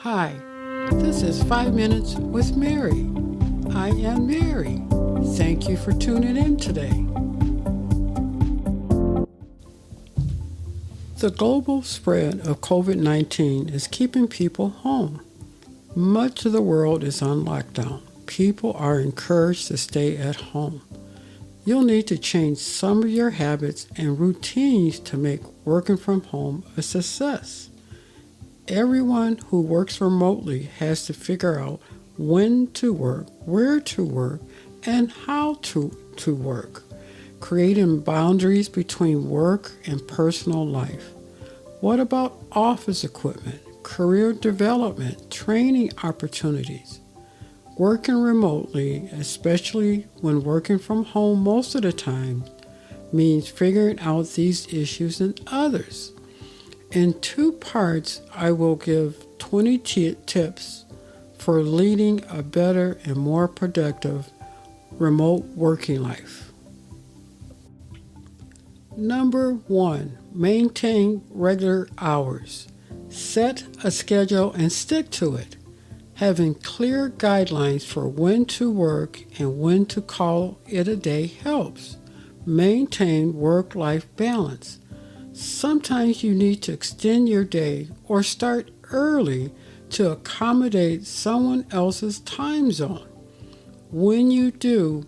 Hi, this is 5 Minutes with Mary. I am Mary. Thank you for tuning in today. The global spread of COVID 19 is keeping people home. Much of the world is on lockdown. People are encouraged to stay at home. You'll need to change some of your habits and routines to make working from home a success. Everyone who works remotely has to figure out when to work, where to work, and how to work, creating boundaries between work and personal life. What about office equipment, career development, training opportunities? Working remotely, especially when working from home most of the time, means figuring out these issues and others. In two parts, I will give 20 tips for leading a better and more productive remote working life. Number one, maintain regular hours. Set a schedule and stick to it. Having clear guidelines for when to work and when to call it a day helps. Maintain work-life balance. Sometimes you need to extend your day or start early to accommodate someone else's time zone. When you do,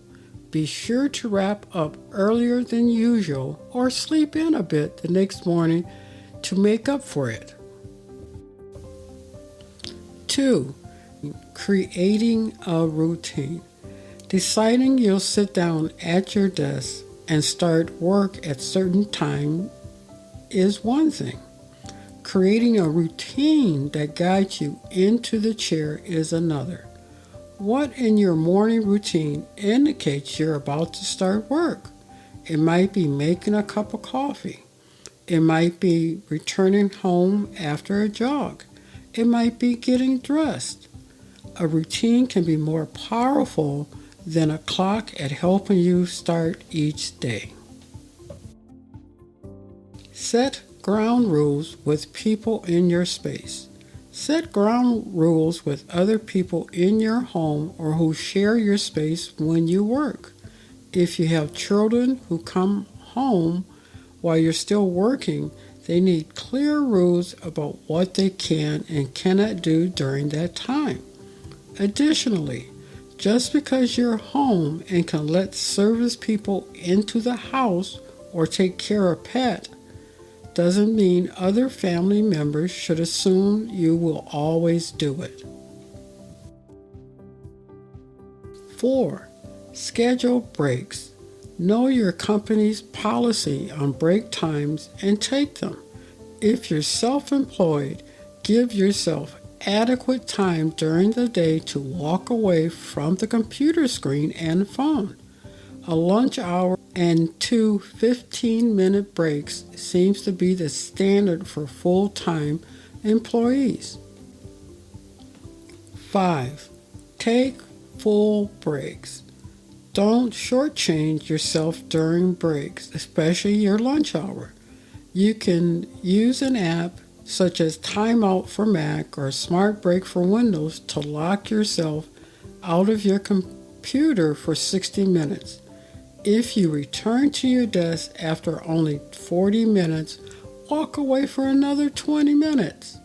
be sure to wrap up earlier than usual or sleep in a bit the next morning to make up for it. 2. Creating a routine. Deciding you'll sit down at your desk and start work at certain time is one thing. Creating a routine that guides you into the chair is another. What in your morning routine indicates you're about to start work? It might be making a cup of coffee. It might be returning home after a jog. It might be getting dressed. A routine can be more powerful than a clock at helping you start each day. Set ground rules with people in your space. Set ground rules with other people in your home or who share your space when you work. If you have children who come home while you're still working, they need clear rules about what they can and cannot do during that time. Additionally, just because you're home and can let service people into the house or take care of pets doesn't mean other family members should assume you will always do it. 4. Schedule breaks. Know your company's policy on break times and take them. If you're self-employed, give yourself adequate time during the day to walk away from the computer screen and phone. A lunch hour and 2 15-minute breaks seems to be the standard for full-time employees. 5. Take full breaks. Don't shortchange yourself during breaks, especially your lunch hour. You can use an app such as Timeout for Mac or Smart Break for Windows to lock yourself out of your computer for 60 minutes. If you return to your desk after only 40 minutes, walk away for another 20 minutes.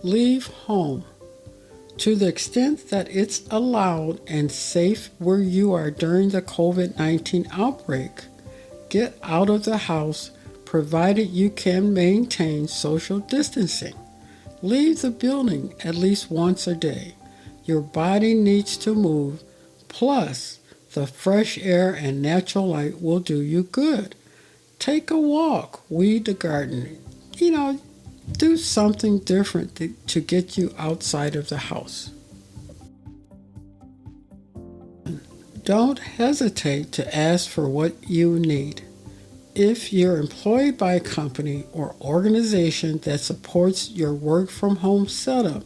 Leave home. To the extent that it's allowed and safe where you are during the COVID-19 outbreak, get out of the house provided you can maintain social distancing. Leave the building at least once a day. Your body needs to move. Plus, the fresh air and natural light will do you good. Take a walk, weed the garden. Do something different to get you outside of the house. Don't hesitate to ask for what you need. If you're employed by a company or organization that supports your work from home setup,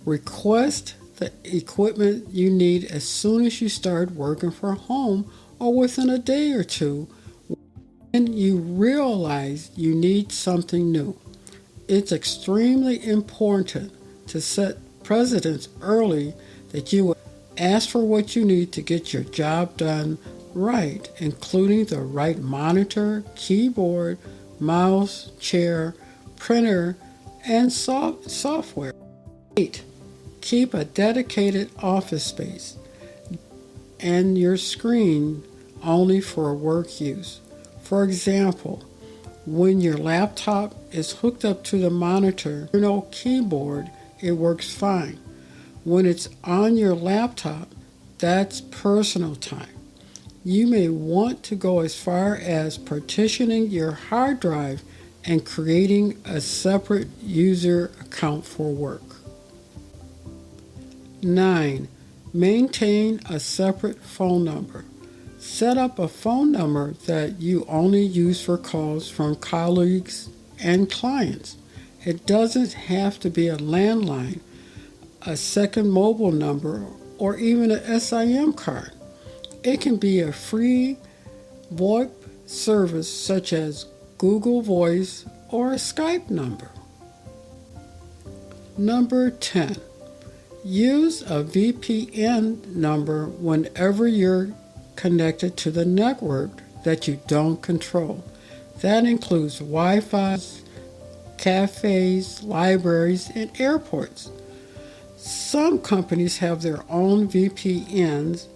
request the equipment you need as soon as you start working from home or within a day or two when you realize you need something new. It's extremely important to set precedents early that you will ask for what you need to get your job done right, including the right monitor, keyboard, mouse, chair, printer, and software. 8. Keep a dedicated office space and your screen only for work use. For example, when your laptop is hooked up to the monitor, no keyboard, it works fine. When it's on your laptop, that's personal time. You may want to go as far as partitioning your hard drive and creating a separate user account for work. 9. Maintain a separate phone number. Set up a phone number that you only use for calls from colleagues and clients. It doesn't have to be a landline, a second mobile number, or even a SIM card. It can be a free VoIP service such as Google Voice or a Skype number. Number 10. Use a VPN number whenever you're connected to the network that you don't control. That includes Wi-Fi, cafes, libraries, and airports. Some companies have their own VPNs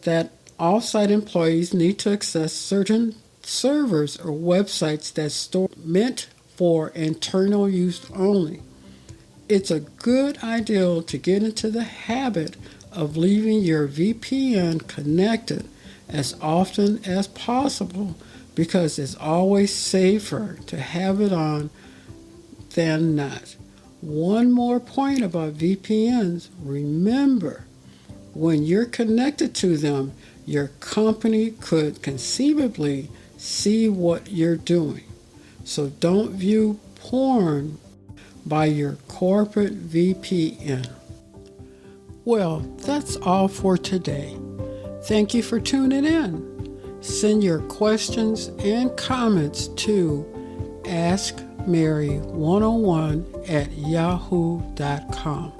that off-site employees need to access certain servers or websites that store meant for internal use only. It's a good idea to get into the habit of leaving your VPN connected as often as possible because it's always safer to have it on than not. One more point about VPNs. Remember, when you're connected to them, your company could conceivably see what you're doing. So don't view porn by your corporate VPN. Well, that's all for today. Thank you for tuning in. Send your questions and comments to askmary101@yahoo.com.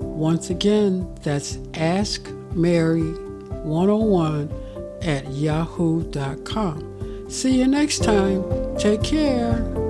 Once again, that's askmary101@yahoo.com. See you next time. Take care.